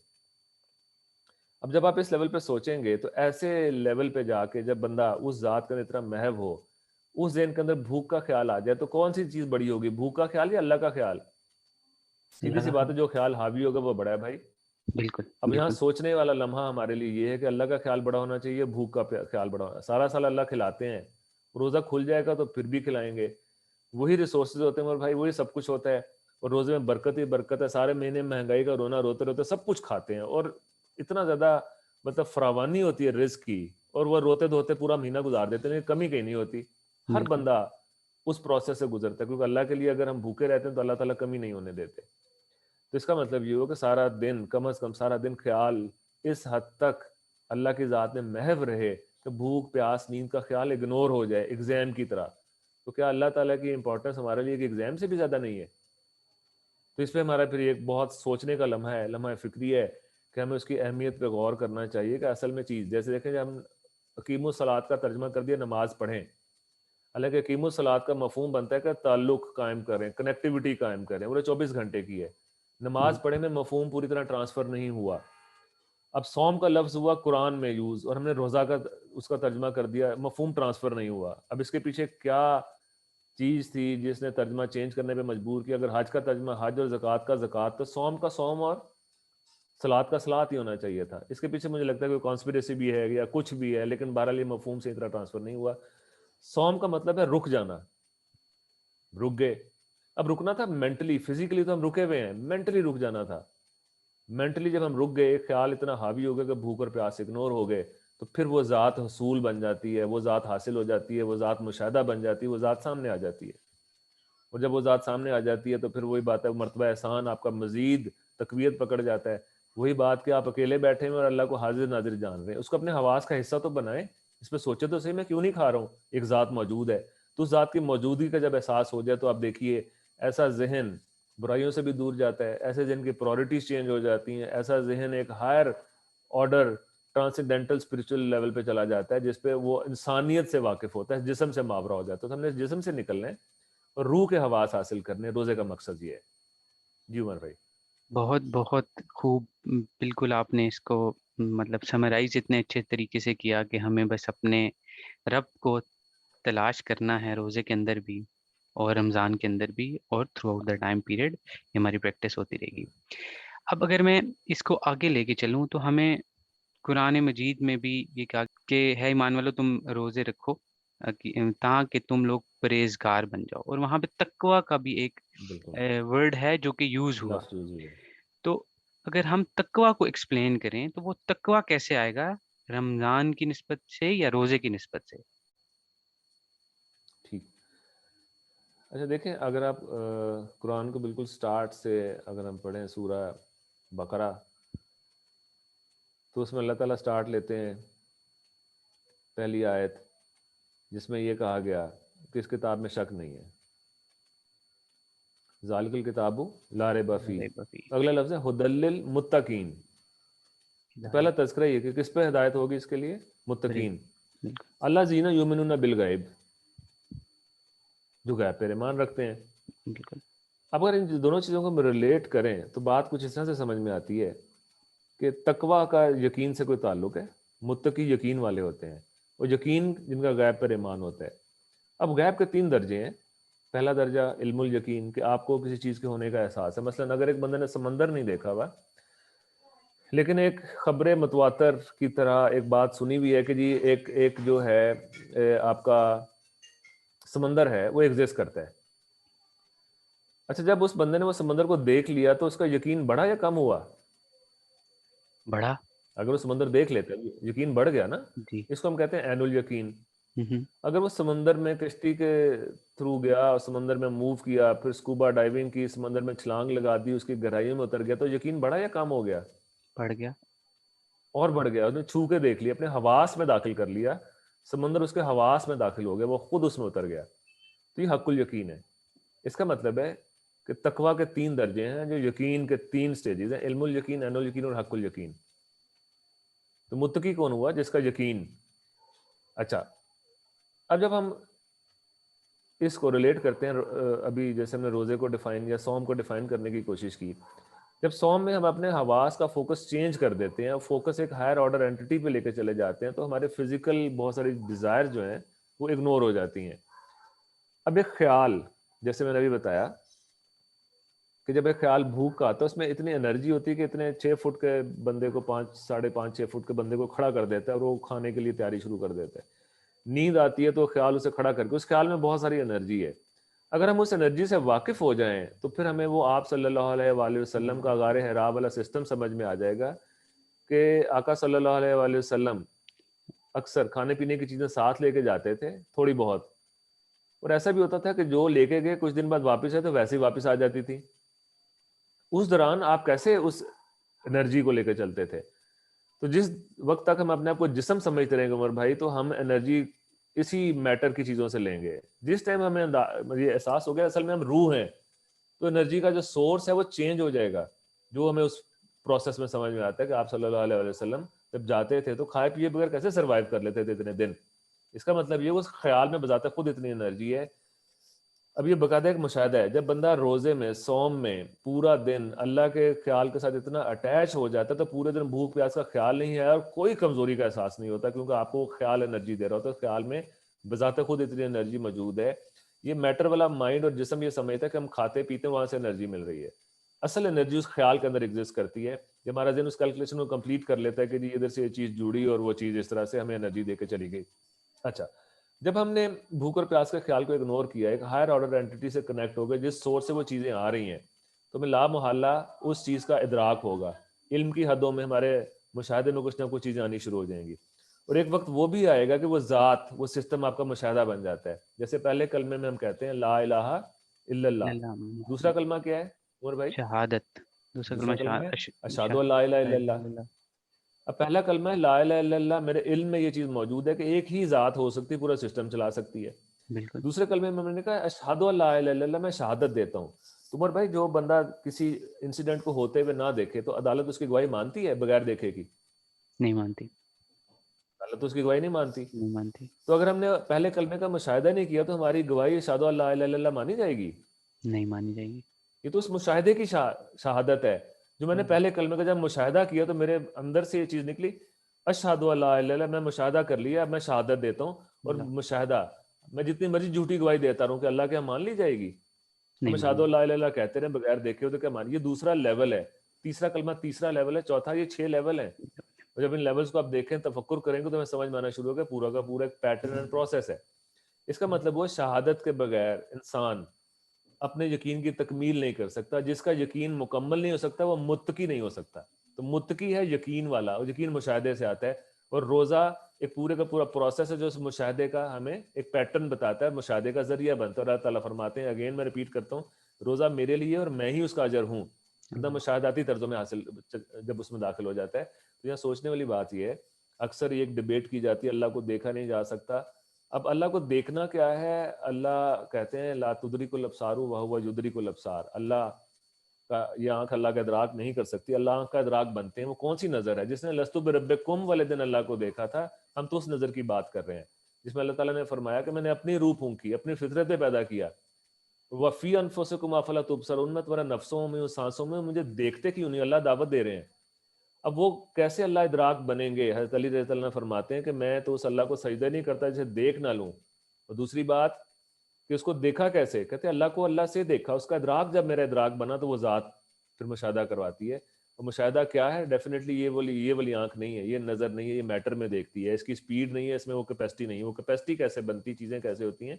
اب جب آپ اس لیول پہ سوچیں گے تو ایسے لیول پہ جا کے جب بندہ اس ذات کے اندر اتنا محو ہو, اس ذہن کے اندر بھوک کا خیال آ جائے, تو کون سی چیز بڑی ہوگی, بھوک کا خیال یا اللہ کا خیال؟ سیدھی اللہ سی کا بات خیر. ہے, جو خیال حاوی ہوگا وہ بڑا ہے بھائی. بالکل اب یہاں بالکل. سوچنے والا لمحہ ہمارے لیے یہ ہے کہ اللہ کا خیال بڑا ہونا چاہیے, بھوک کا خیال بڑا ہونا. سارا سال اللہ کھلاتے ہیں, روزہ کھل جائے گا تو پھر بھی کھلائیں گے, وہی ریسورسز ہوتے ہیں اور بھائی وہی سب کچھ ہوتا ہے, اور روزے میں برکت ہی برکت ہے. سارے مہینے مہنگائی کا رونا روتے روتے سب کچھ کھاتے ہیں, اور اتنا زیادہ مطلب فراوانی ہوتی ہے رزق کی, اور وہ روتے دھوتے پورا مہینہ گزار دیتے ہیں, کمی کہیں نہیں ہوتی. ہر بالکل بندہ اس پروسیس سے گزرتا ہے, کیونکہ اللہ کے لیے اگر ہم بھوکے رہتے ہیں تو اللہ تعالیٰ کمی نہیں ہونے دیتے. تو اس کا مطلب یہ ہو کہ سارا دن, کم از کم سارا دن خیال اس حد تک اللہ کی ذات میں محو رہے کہ بھوک پیاس نیند کا خیال اگنور ہو جائے ایگزام کی طرح. تو کیا اللہ تعالیٰ کی امپورٹنس ہمارے لیے ایک ایگزام سے بھی زیادہ نہیں ہے؟ تو اس پہ ہمارا پھر ایک بہت سوچنے کا لمحہ ہے, لمحہ فکری ہے کہ ہمیں اس کی اہمیت پہ غور کرنا چاہیے کہ اصل میں چیز, جیسے دیکھیں جب ہم اقیم الصلاۃ کا ترجمہ کر دیا نماز پڑھیں, حالانکہ اقیم الصلاۃ کا مفہوم بنتا ہے کہ تعلق قائم کریں, کنیکٹیوٹی قائم کریں, وہ 24 گھنٹے کی ہے. نماز پڑھے میں مفہوم پوری طرح ٹرانسفر نہیں ہوا. اب صوم کا لفظ ہوا قرآن میں یوز, اور ہم نے روزہ کا اس کا ترجمہ کر دیا, مفہوم ٹرانسفر نہیں ہوا. اب اس کے پیچھے کیا چیز تھی جس نے ترجمہ چینج کرنے پہ مجبور کیا؟ اگر حج کا ترجمہ حج اور زکوٰۃ کا زکوٰۃ, تو صوم کا صوم اور صلات کا صلات ہی ہونا چاہیے تھا. اس کے پیچھے مجھے لگتا ہے کوئی کانسپریسی بھی ہے یا کچھ بھی ہے, لیکن بہرحال یہ مفہوم سے اتنا ٹرانسفر نہیں ہوا. صوم کا مطلب ہے رک جانا, رک گئے. اب رکنا تھا مینٹلی, فزیکلی تو ہم رکے ہوئے ہیں, مینٹلی رک جانا تھا. مینٹلی جب ہم رک گئے, خیال اتنا حاوی ہو گیا کہ بھوک اور پیاس اگنور ہو گئے, تو پھر وہ ذات حصول بن جاتی ہے, وہ ذات حاصل ہو جاتی ہے, وہ ذات مشاہدہ بن جاتی ہے, وہ ذات سامنے آ جاتی ہے. اور جب وہ ذات سامنے آ جاتی ہے تو پھر وہی بات ہے, مرتبہ احسان آپ کا مزید تقویت پکڑ جاتا ہے. وہی بات کہ آپ اکیلے بیٹھے ہیں اور اللہ کو حاضر ناظر جان رہے ہیں, اس کو اپنے حواس کا حصہ تو بنائیں, اس پہ سوچے تو صحیح میں کیوں نہیں کھا رہا ہوں, ایک ذات موجود ہے. تو اس ذات کی موجودگی کا جب احساس ہو جائے تو آپ دیکھیے ایسا ذہن برائیوں سے بھی دور جاتا ہے, ایسے ذہن کی پرائورٹیز چینج ہو جاتی ہیں, ایسا ذہن ایک ہائر آرڈر ٹرانسینڈنٹل اسپرچل لیول پہ چلا جاتا ہے, جس پہ وہ انسانیت سے واقف ہوتا ہے, جسم سے ماورا ہو جاتا ہے. تو ہم نے جسم سے نکلنا ہے اور روح کے حواس حاصل کرنے, روزے کا مقصد یہ ہے. جی عمر بھائی. بہت بہت خوب. بالکل آپ نے اس کو مطلب سمرائز اتنے اچھے طریقے سے کیا کہ ہمیں بس اپنے رب کو تلاش کرنا ہے روزے کے اندر بھی اور رمضان کے اندر بھی, اور through out the time period ہماری پریکٹس ہوتی رہے گی. اب اگر میں اس کو آگے لے کے چلوں تو ہمیں قرآن مجید میں بھی یہ کہا کہ ہے ایمان والو تم روزے رکھو تاکہ تم لوگ پرہیزگار بن جاؤ, اور وہاں پہ تقوی کا بھی ایک بالکل, ورڈ ہے جو کہ یوز ہوا. لفظ یوز ہوئے. تو اگر ہم تقوی کو ایکسپلین کریں تو وہ تقوی کیسے آئے گا, رمضان کی نسبت سے یا روزے کی نسبت سے؟ اچھا دیکھیں، اگر آپ قرآن کو بالکل سٹارٹ سے اگر ہم پڑھیں سورہ بقرہ، تو اس میں اللہ تعالیٰ سٹارٹ لیتے ہیں پہلی آیت جس میں یہ کہا گیا کہ اس کتاب میں شک نہیں ہے، ذالک الکتاب لا ریب فیہ، ریب فیہ، اگلا لفظ ہے ھدی للمتقین. تو پہلا ہدایت، تذکرہ یہ کہ کس پہ ہدایت ہوگی اس کے لیے؟ ریب، متقین. بالکل، اللہ زینہ یومنون بالغیب، جو غیب پر ایمان رکھتے ہیں. بالکل، اب اگر ان دونوں چیزوں کو ہم ریلیٹ کریں تو بات کچھ اس طرح سے سمجھ میں آتی ہے کہ تقویٰ کا یقین سے کوئی تعلق ہے. متقی یقین والے ہوتے ہیں، اور یقین جن کا غیب پر ایمان ہوتا ہے. اب غیب کے 3 درجے ہیں. پہلا درجہ علم الیقین، کہ آپ کو کسی چیز کے ہونے کا احساس ہے. مثلا اگر ایک بندے نے سمندر نہیں دیکھا ہوا لیکن ایک خبر متواتر کی طرح ایک بات سنی ہوئی ہے کہ جی ایک جو ہے آپ کا سمندر ہے وہ ایگزسٹ کرتا ہے. اچھا، جب اس بندے نے وہ سمندر کو دیکھ لیا تو اس کا یقین بڑھا یا کم ہوا؟ بڑھا، اگر وہ سمندر دیکھ لیتا ہے یقین بڑھ گیا نا. جی، اس کو ہم کہتے ہیں عین الیقین. ہوں، اگر وہ سمندر میں کشتی کے تھرو گیا اور سمندر میں موو کیا، پھر اسکوبا ڈائیونگ کی، سمندر میں چھلانگ لگا دی، اس کی گہرائیوں میں اتر گیا، تو یقین بڑھا یا کم ہو گیا؟ بڑھ گیا، اور بڑھ گیا. اس نے چھو کے دیکھ لیا، اپنے حواس میں داخل کر لیا، سمندر اس کے حواس میں داخل ہو گیا، وہ خود اس میں اتر گیا. تو یہ حق الیقین ہے. اس کا مطلب ہے کہ تقویٰ کے 3 درجے ہیں، جو یقین کے 3 سٹیجز ہیں: علم الیقین، عین الیقین اور حق الیقین. تو متقی کون ہوا؟ جس کا یقین. اچھا، اب جب ہم اس کو ریلیٹ کرتے ہیں، ابھی جیسے ہم نے روزے کو ڈیفائن یا صوم کو ڈیفائن کرنے کی کوشش کی، جب صوم میں ہم اپنے حواس کا فوکس چینج کر دیتے ہیں، فوکس ایک ہائر آرڈر اینٹی پہ لے کے چلے جاتے ہیں، تو ہمارے فزیکل بہت ساری ڈیزائر جو ہیں وہ اگنور ہو جاتی ہیں. اب ایک خیال، جیسے میں نے ابھی بتایا کہ جب ایک خیال بھوک کا آتا ہے، اس میں اتنی انرجی ہوتی ہے کہ اتنے 6 فٹ کے بندے کو 5 6.5 فٹ کے بندے کو کھڑا کر دیتا ہے اور وہ کھانے کے لیے تیاری شروع کر دیتا ہے. نیند آتی ہے تو خیال اسے کھڑا کر کے، اس خیال میں بہت ساری انرجی ہے. اگر ہم اس انرجی سے واقف ہو جائیں تو پھر ہمیں وہ آپ صلی اللہ علیہ وآلہ وسلم کا غار حرا والا سسٹم سمجھ میں آ جائے گا کہ آقا صلی اللہ علیہ وآلہ وسلم اکثر کھانے پینے کی چیزیں ساتھ لے کے جاتے تھے تھوڑی بہت، اور ایسا بھی ہوتا تھا کہ جو لے کے گئے کچھ دن بعد واپس ہے تو ویسے ہی واپس آ جاتی تھی. اس دوران آپ کیسے اس انرجی کو لے کے چلتے تھے؟ تو جس وقت تک ہم اپنے آپ کو جسم سمجھتے رہیں گے عمر بھائی، تو ہم انرجی اسی میٹر کی چیزوں سے لیں گے. جس ٹائم ہمیں یہ احساس ہو گیا اصل میں ہم روح ہیں، تو انرجی کا جو سورس ہے وہ چینج ہو جائے گا. جو ہمیں اس پروسیس میں سمجھ میں آتا ہے کہ آپ صلی اللہ علیہ وسلم جب جاتے تھے تو کھائے پیے بغیر کیسے سروائیو کر لیتے تھے اتنے دن. اس کا مطلب یہ اس خیال میں بذات خود اتنی انرجی ہے. اب یہ باقاعدہ ایک مشاہدہ ہے، جب بندہ روزے میں صوم میں پورا دن اللہ کے خیال کے ساتھ اتنا اٹیچ ہو جاتا ہے تو پورے دن بھوک پیاس کا خیال نہیں ہے اور کوئی کمزوری کا احساس نہیں ہوتا، کیونکہ آپ کو خیال انرجی دے رہا ہوتا ہے. خیال میں بذات خود اتنی انرجی موجود ہے. یہ میٹر والا مائنڈ اور جسم یہ سمجھتا ہے کہ ہم کھاتے پیتے ہیں وہاں سے انرجی مل رہی ہے. اصل انرجی اس خیال کے اندر ایگزسٹ کرتی ہے. جب ہمارا ذہن اس کیلکولیشن کو کمپلیٹ کر لیتا ہے کہ جی ادھر سے یہ چیز جڑی اور وہ چیز اس طرح سے ہمیں انرجی دے کے چلی گئی. اچھا، جب ہم نے بھوک اور پیاس کے خیال کو اگنور کیا، ایک ہائر آرڈر اینٹی سے کنیکٹ ہو گئے جس سورس سے وہ چیزیں آ رہی ہیں، تو ہمیں لا محالہ اس چیز کا ادراک ہوگا. علم کی حدوں میں ہمارے مشاہدے میں کچھ نہ کچھ چیزیں آنی شروع ہو جائیں گی. اور ایک وقت وہ بھی آئے گا کہ وہ ذات، وہ سسٹم آپ کا مشاہدہ بن جاتا ہے. جیسے پہلے کلمے میں ہم کہتے ہیں لا الہ الا اللہ. اللہ دوسرا محمد، کلمہ کیا ہے عمر بھائی؟ شہادت، دوسرا کلمہ دوسرا کلمہ ہے اشہد ان لا الہ لا الا الہ اللہ. الا اللہ، اب پہلا کلمہ ہے لا الہ الا اللہ. میرے علم میں یہ چیز موجود ہے کہ ایک ہی ذات ہو سکتی، پورا سسٹم چلا سکتی ہے. بالکل، دوسرے کلمے میں میں نے کہا اشہد ان لا الہ الا اللہ، میں شہادت دیتا ہوں. تو عمر بھائی جو بندہ کسی انسیڈنٹ کو ہوتے ہوئے نہ دیکھے تو عدالت اس کی گواہی مانتی ہے بغیر دیکھے کی؟ نہیں مانتی، عدالت اس کی گواہی نہیں مانتی. نہیں مانتی، تو اگر ہم نے پہلے کلمے کا مشاہدہ نہیں کیا تو ہماری گواہی اشہد ان لا الہ الا اللہ مانی جائے گی؟ نہیں مانی جائے گی. یہ تو اس مشاہدے کی شہادت ہے. جو میں نے پہلے کلمے کا جب مشاہدہ کیا تو میرے اندر سے یہ چیز نکلی اشہد ان لا الہ الا اللہ، میں مشاہدہ کر لیا، اب میں شہادت دیتا ہوں. اور اللہ، مشاہدہ میں جتنی مرضی جھوٹی گواہی دیتا رہوں کہ اللہ کے یہاں مان لی جائے گی؟ ہم نہیں اشہد مانی، ان لا الہ الا اللہ کہتے رہے بغیر دیکھے ہو تو کیا مان؟ یہ دوسرا لیول ہے. تیسرا کلمہ تیسرا لیول ہے. چوتھا، یہ 6 لیول ہیں. اور جب ان لیولز کو آپ دیکھیں تفکر کریں گے تو ہمیں سمجھ میں آنا شروع ہوگا پورا کا پورا ایک پیٹرن اینڈ پروسیس ہے. اس کا مطلب وہ شہادت کے بغیر انسان اپنے یقین کی تکمیل نہیں کر سکتا. جس کا یقین مکمل نہیں ہو سکتا وہ متقی نہیں ہو سکتا. تو متقی ہے یقین والا، اور یقین مشاہدے سے آتا ہے. اور روزہ ایک پورے کا پورا پروسیس ہے جو اس مشاہدے کا ہمیں ایک پیٹرن بتاتا ہے، مشاہدے کا ذریعہ بنتا ہے. اور اللہ تعالیٰ فرماتے ہیں، اگین میں ریپیٹ کرتا ہوں، روزہ میرے لیے اور میں ہی اس کا اجر ہوں. اتنا مشاہداتی طرزوں میں حاصل جب اس میں داخل ہو جاتا ہے. تو یہاں سوچنے والی بات یہ ہے، اکثر یہ ایک ڈبیٹ کی جاتی ہے اللہ کو دیکھا نہیں جا سکتا. اب اللہ کو دیکھنا کیا ہے؟ اللہ کہتے ہیں لا تدرک الابصار وہو یدرک الابصار، اللہ کا یہ آنکھ اللہ کا ادراک نہیں کر سکتی، اللہ آنکھ کا ادراک بنتے ہیں. وہ کون سی نظر ہے؟ جس نے لستو بربکم والے دن اللہ کو دیکھا تھا، ہم تو اس نظر کی بات کر رہے ہیں جس میں اللہ تعالیٰ نے فرمایا کہ میں نے اپنی روح پھونکی، اپنی فطرت پہ پیدا کیا. وفی انفسکم افلا تبصرون، میں تمہارا نفسوں میں سانسوں میں مجھے دیکھتے کیوں نہیں؟ اللہ دعوت دے رہے ہیں. اب وہ کیسے اللہ ادراک بنیں گے؟ حضرت علی رضی اللہ عنہ فرماتے ہیں کہ میں تو اس اللہ کو سجدہ نہیں کرتا جسے دیکھ نہ لوں. اور دوسری بات کہ اس کو دیکھا کیسے؟ کہتے ہیں اللہ کو اللہ سے دیکھا، اس کا ادراک جب میرا ادراک بنا تو وہ ذات پھر مشاہدہ کرواتی ہے. اور مشاہدہ کیا ہے؟ ڈیفینیٹلی یہ والی آنکھ نہیں ہے، یہ نظر نہیں ہے، یہ میٹر میں دیکھتی ہے، اس کی سپیڈ نہیں ہے، اس میں وہ کیپیسٹی نہیں ہے. وہ کیپیسٹی کیسے بنتی، چیزیں کیسے ہوتی ہیں؟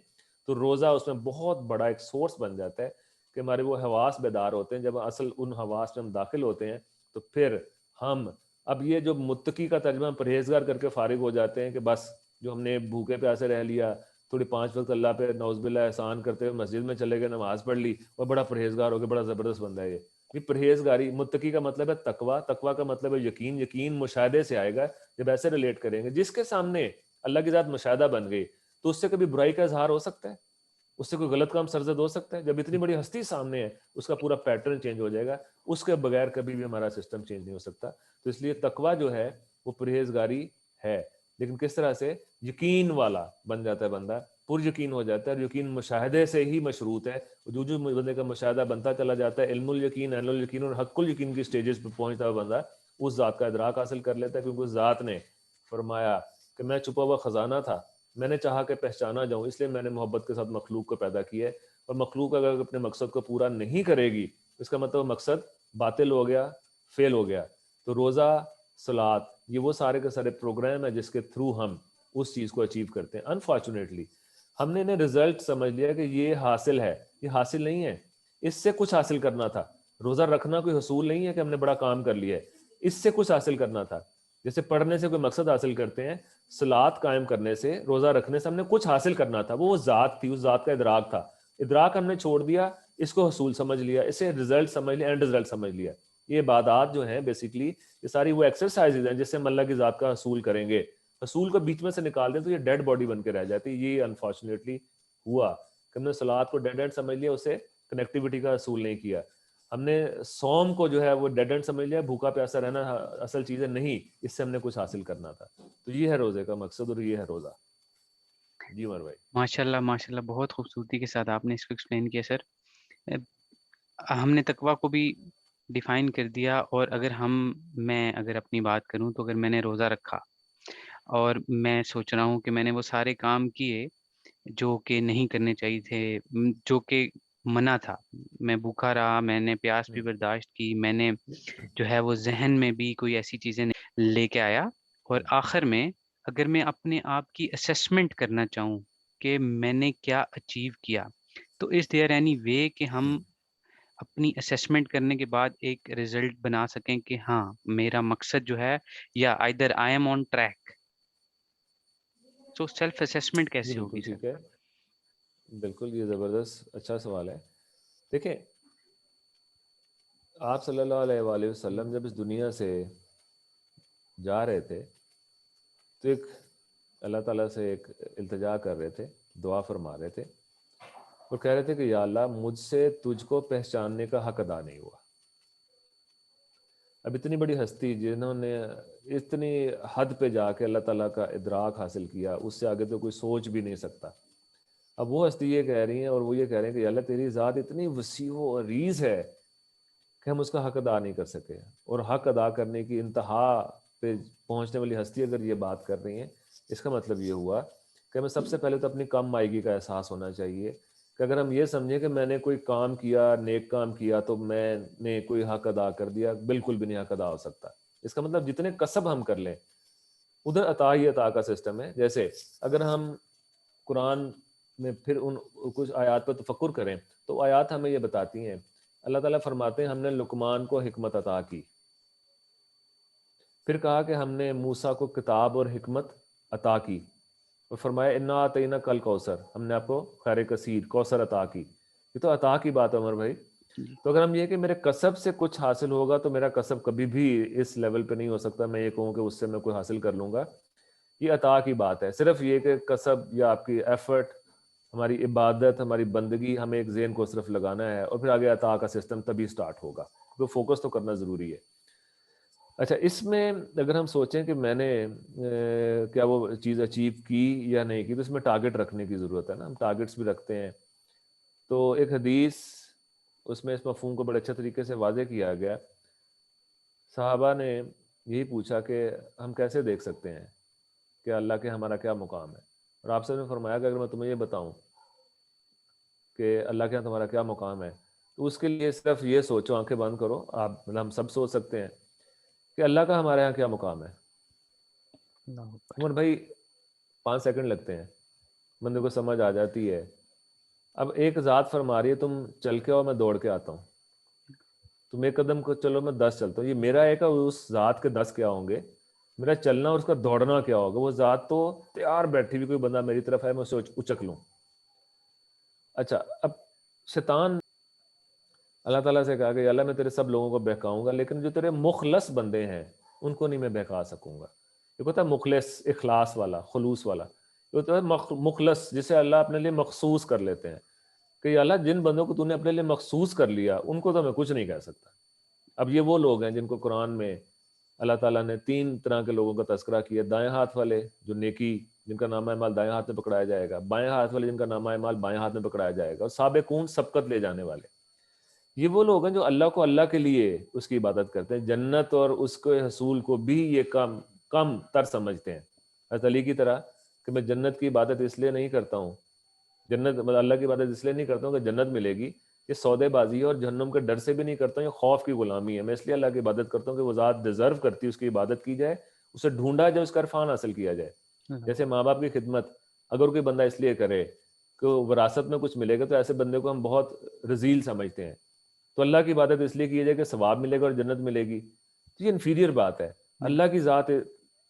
تو روزہ اس میں بہت بڑا ایک سورس بن جاتا ہے کہ ہمارے وہ حواس بیدار ہوتے ہیں. جب اصل ان حواس میں ہم داخل ہوتے ہیں تو پھر ہم اب یہ جو متقی کا ترجمہ پرہیزگار کر کے فارغ ہو جاتے ہیں کہ بس جو ہم نے بھوکے پیاسے رہ لیا، تھوڑی 5 وقت اللہ پہ نعوذ باللہ احسان کرتے ہوئے مسجد میں چلے گئے، نماز پڑھ لی اور بڑا پرہیزگار ہو گیا، بڑا زبردست بندہ ہے. یہ پرہیزگاری، متقی کا مطلب ہے تقویٰ، تقویٰ کا مطلب ہے یقین. یقین مشاہدے سے آئے گا. جب ایسے ریلیٹ کریں گے، جس کے سامنے اللہ کی ذات مشاہدہ بن گئی تو اس سے کبھی برائی کا اظہار ہو سکتا ہے؟ اس سے کوئی غلط کام سرزد ہو سکتا ہے؟ جب اتنی بڑی ہستی سامنے ہے اس کا پورا پیٹرن چینج ہو جائے گا. اس کے بغیر کبھی بھی ہمارا سسٹم چینج نہیں ہو سکتا. تو اس لیے تقویٰ جو ہے وہ پرہیزگاری ہے، لیکن کس طرح سے؟ یقین والا بن جاتا ہے بندہ، پر یقین ہو جاتا ہے. اور یقین مشاہدے سے ہی مشروط ہے. جو بندے کا مشاہدہ بنتا چلا جاتا ہے، علم الیقین، عین الیقین اور حق الیقین کی سٹیجز پہ پہنچتا ہوا بندہ اس ذات کا ادراک حاصل کر لیتا ہے. کیونکہ اس ذات نے فرمایا کہ میں چھپا ہوا خزانہ تھا، میں نے چاہا کہ پہچانا جاؤں، اس لیے میں نے محبت کے ساتھ مخلوق کو پیدا کیا ہے. اور مخلوق اگر اپنے مقصد کو پورا نہیں کرے گی اس کا مطلب مقصد باطل ہو گیا، فیل ہو گیا. تو روزہ، صلات، یہ وہ سارے کے سارے پروگرام ہے جس کے تھرو ہم اس چیز کو اچیو کرتے ہیں. انفارچونیٹلی ہم نے انہیں رزلٹ سمجھ لیا کہ یہ حاصل ہے. یہ حاصل نہیں ہے، اس سے کچھ حاصل کرنا تھا. روزہ رکھنا کوئی حصول نہیں ہے کہ ہم نے بڑا کام کر لیا ہے، اس سے کچھ حاصل کرنا تھا. جیسے پڑھنے سے کوئی مقصد حاصل کرتے ہیں، صلات قائم کرنے سے، روزہ رکھنے سے ہم نے کچھ حاصل کرنا تھا. وہ ذات تھی، اس ذات کا ادراک تھا. ادراک ہم نے چھوڑ دیا، اس کو حصول سمجھ لیا، اسے رزلٹ سمجھ لیا، اینڈ رزلٹ سمجھ لیا. یہ عبادات جو ہیں بیسیکلی یہ ساری وہ ایکسرسائز ہیں جس سے ہم اللہ کی ذات کا حصول کریں گے. حصول کو بیچ میں سے نکال دیں تو یہ ڈیڈ باڈی بن کے رہ جاتی. یہ انفارچونیٹلی ہوا کہ ہم نے صلات کو ڈیڈ اینڈ سمجھ لیا، اسے کنیکٹیوٹی کا حصول نہیں کیا. ہم نے صوم کو جو ہے وہ ڈیڈ اینڈ سمجھ لیا، بھوکا پیاسا رہنا اصل چیز ہے نہیں، اس سے ہم نے کچھ حاصل کرنا تھا. تو یہ ہے روزے کا مقصد اور یہ ہے روزہ. جی عمر بھائی. ماشاء اللہ بہت خوبصورتی کے ساتھ آپ نے اس کو ایکسپلین کیا سر. ہم نے تقویٰ کو بھی ڈیفائن کر دیا، اور میں اگر اپنی بات کروں تو اگر میں نے روزہ رکھا اور میں سوچ رہا ہوں کہ میں نے وہ سارے کام کیے جو کہ نہیں کرنے چاہیے تھے، جو کہ منع تھا، میں بھوکا رہا، میں نے پیاس بھی برداشت کی، میں نے جو ہے وہ ذہن میں بھی کوئی ایسی چیزیں نہیں لے کے آیا، اور آخر میں اگر میں اپنے آپ کی اسیسمنٹ کرنا چاہوں کہ میں نے کیا اچیو کیا، تو از دیئر اینی وے کہ ہم اپنی اسیسمنٹ کرنے کے بعد ایک رزلٹ بنا سکیں کہ ہاں میرا مقصد جو ہے، یا either I am on track. So self assessment جی کیسے بالکل ہوگی سر؟ ٹھیک ہے، بالکل یہ زبردست اچھا سوال ہے. دیکھیں آپ صلی اللہ علیہ وآلہ وسلم جب اس دنیا سے جا رہے تھے تو ایک اللہ تعالیٰ سے ایک التجا کر رہے تھے، دعا فرما رہے تھے اور کہہ رہے تھے کہ یا اللہ مجھ سے تجھ کو پہچاننے کا حق ادا نہیں ہوا. اب اتنی بڑی ہستی جنہوں نے اتنی حد پہ جا کے اللہ تعالیٰ کا ادراک حاصل کیا، اس سے آگے تو کوئی سوچ بھی نہیں سکتا. اب وہ ہستی یہ کہہ رہی ہیں اور وہ یہ کہہ رہے ہیں کہ یا اللہ تیری ذات اتنی وسیع و عریض ہے کہ ہم اس کا حق ادا نہیں کر سکے. اور حق ادا کرنے کی انتہا پہ پہنچنے والی ہستی اگر یہ بات کر رہی ہیں، اس کا مطلب یہ ہوا کہ ہمیں سب سے پہلے تو اپنی کم مائیگی کا احساس ہونا چاہیے کہ اگر ہم یہ سمجھیں کہ میں نے کوئی کام کیا، نیک کام کیا، تو میں نے کوئی حق ادا کر دیا، بالکل بھی نہیں حق ادا ہو سکتا. اس کا مطلب جتنے کسب ہم کر لیں ادھر عطا ہی عطا کا سسٹم ہے. جیسے اگر ہم قرآن میں پھر ان کچھ آیات پر تفکر کریں تو آیات ہمیں یہ بتاتی ہیں، اللہ تعالیٰ فرماتے ہیں ہم نے لقمان کو حکمت عطا کی. پھر کہا کہ ہم نے موسیٰ کو کتاب اور حکمت عطا کی، اور فرمایا انا آتینا کل کوثر، ہم نے آپ کو خیر کثیر کوثر عطا کی. یہ تو عطا کی بات ہے عمر بھائی. جی تو اگر ہم یہ کہ میرے کسب سے کچھ حاصل ہوگا تو میرا کسب کبھی بھی اس لیول پہ نہیں ہو سکتا میں یہ کہوں کہ اس سے میں کوئی حاصل کر لوں گا. یہ عطا کی بات ہے. صرف یہ کہ کسب یا آپ کی ایفرٹ، ہماری عبادت، ہماری بندگی، ہمیں ایک ذہن کو صرف لگانا ہے اور پھر آگے عطا کا سسٹم تبھی سٹارٹ ہوگا، کیونکہ فوکس تو کرنا ضروری ہے. اچھا، اس میں اگر ہم سوچیں کہ میں نے کیا وہ چیز اچیو کی یا نہیں کی، تو اس میں ٹارگٹ رکھنے کی ضرورت ہے نا. ہم ٹارگٹس بھی رکھتے ہیں. تو ایک حدیث اس میں اس مفہوم کو بڑے اچھے طریقے سے واضح کیا گیا. صحابہ نے یہی پوچھا کہ ہم کیسے دیکھ سکتے ہیں کہ اللہ کے ہمارا کیا مقام ہے، اور آپ سے نے فرمایا کہ اگر میں تمہیں یہ بتاؤں کہ اللہ کے یہاں تمہارا کیا مقام ہے تو اس کے لیے صرف یہ سوچو، آنکھیں بند کرو. آپ مطلب ہم سب سوچ سکتے ہیں کہ اللہ کا ہمارے یہاں کیا مقام ہے. اللہ اکبر. عمر بھائی 5 سیکنڈ لگتے ہیں، بندے کو سمجھ آ جاتی ہے. اب ایک ذات فرما رہی ہے تم چل کے آؤ میں دوڑ کے آتا ہوں، تم ایک قدم کو چلو میں 10 چلتا ہوں. یہ میرا ایک اس ذات کے 10 کیا ہوں گے، میرا چلنا اور اس کا دوڑنا کیا ہوگا. وہ ذات تو تیار بیٹھی ہوئی، کوئی بندہ میری طرف ہے میں اسے اچک لوں. اچھا، اب شیطان اللہ تعالیٰ سے کہا کہ اللہ میں تیرے سب لوگوں کو بہکاؤں گا، لیکن جو تیرے مخلص بندے ہیں ان کو نہیں میں بہکا سکوں گا. یہ ہوتا ہے مخلص، اخلاص والا، خلوص والا. یہ ہوتا ہے مخلص جسے اللہ اپنے لیے مخصوص کر لیتے ہیں کہ اللہ جن بندوں کو تو نے اپنے لیے مخصوص کر لیا ان کو تو میں کچھ نہیں کہہ سکتا. اب یہ وہ لوگ ہیں جن کو قرآن میں اللہ تعالیٰ نے 3 طرح کے لوگوں کا تذکرہ کیا. دائیں ہاتھ والے جو نیکی، جن کا نامہ اعمال دائیں ہاتھ میں پکڑایا جائے گا. بائیں ہاتھ والے جن کا نامہ اعمال بائیں ہاتھ میں پکڑایا جائے گا. اور سابقون سبقت لے جانے والے، یہ وہ لوگ ہیں جو اللہ کو اللہ کے لیے اس کی عبادت کرتے ہیں. جنت اور اس کے حصول کو بھی یہ کم تر سمجھتے ہیں. حضرت علی کی طرح کہ میں جنت کی عبادت اس لیے نہیں کرتا ہوں، جنت مطلب اللہ کی عبادت اس لیے نہیں کرتا ہوں کہ جنت ملے گی، یہ سودے بازی ہے، اور جہنم کے ڈر سے بھی نہیں کرتا ہوں، یہ خوف کی غلامی ہے. میں اس لیے اللہ کی عبادت کرتا ہوں کہ وہ ذات ڈیزرو کرتی ہے اس کی عبادت کی جائے، اسے ڈھونڈا جائے، اس کا عرفان حاصل کیا جائے. جیسے ماں باپ کی خدمت اگر کوئی بندہ اس لیے کرے کہ وراثت میں کچھ ملے گا، تو ایسے بندے کو ہم بہت رذیل سمجھتے ہیں. تو اللہ کی عبادت اس لیے کی جائے کہ ثواب ملے گا اور جنت ملے گی، تو یہ انفیریئر بات ہے. اللہ کی ذات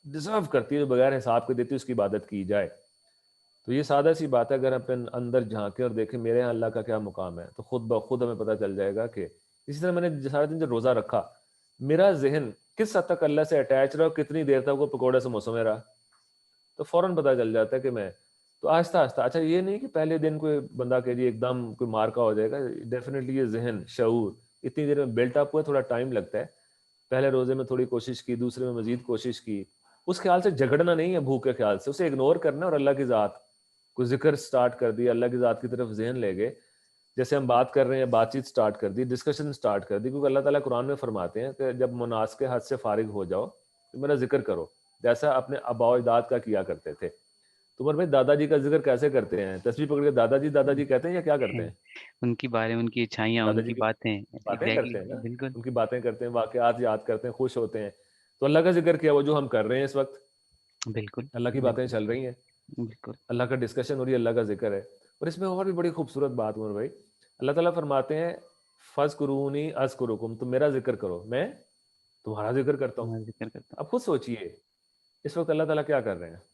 ڈیزرو کرتی ہے، جو بغیر حساب کے دیتی ہے اس کی عبادت کی جائے. تو یہ سادہ سی بات ہے. اگر اپنے اندر جھانکیں اور دیکھیں میرے یہاں اللہ کا کیا مقام ہے، تو خود بخود ہمیں پتہ چل جائے گا کہ اسی طرح میں نے سارے دن جو روزہ رکھا، میرا ذہن کس حد تک اللہ سے اٹیچ رہا اور کتنی دیر تک وہ پکوڑے سموسوں میں رہا، تو فوراً پتہ چل جاتا ہے کہ میں تو آہستہ آہستہ. اچھا یہ نہیں کہ پہلے دن کوئی بندہ کہ جی ایک دم کوئی مارکا ہو جائے گا. ڈیفینیٹلی یہ ذہن شعور اتنی دیر میں بلٹ اپ ہوا، تھوڑا ٹائم لگتا ہے. پہلے روزے میں تھوڑی کوشش کی، دوسرے میں مزید کوشش کی. اس خیال سے جھگڑنا نہیں ہے، بھوک کے خیال سے اسے اگنور کرنا، اور اللہ کی ذات کو ذکر سٹارٹ کر دیا، اللہ کی ذات کی طرف ذہن لے گئے. جیسے ہم بات کر رہے ہیں، بات چیت سٹارٹ کر دی، ڈسکشن سٹارٹ کر دی. کیونکہ اللہ تعالیٰ قرآن میں فرماتے ہیں کہ جب مناسک حد سے فارغ ہو جاؤ تو میرا ذکر کرو، جیسا اپنے آباء و اجداد کا کیا کرتے تھے. تو عمر بھائی دادا جی کا ذکر کیسے کرتے ہیں؟ تسبیح پکڑ کے دادا جی کہتے ہیں یا کیا کرتے ہیں؟ ان کی بارے، ان کی اچھائیاں، دادا ان جی کی کی باتیں. باتیں ایگزیکٹلی. کرتے ہیں نا، بالکل ان کی باتیں کرتے ہیں، واقعات یاد کرتے ہیں، خوش ہوتے ہیں. تو اللہ کا ذکر کیا، وہ جو ہم کر رہے ہیں اس وقت، بالکل اللہ کی باتیں بالکل چل رہی ہیں، بالکل. اللہ کا ڈسکشن ہو رہی ہے، اللہ کا ذکر ہے. اور اس میں اور بھی بڑی خوبصورت بات عمر بھائی، اللہ تعالیٰ فرماتے ہیں فَاذْكُرُونِی أَذْكُرُکُم، تم میرا ذکر کرو میں تمہارا ذکر کرتا ہوں. میں ذکر کرتا اب خود سوچئے اس وقت اللہ تعالیٰ کیا کر رہے ہیں؟ ہوں.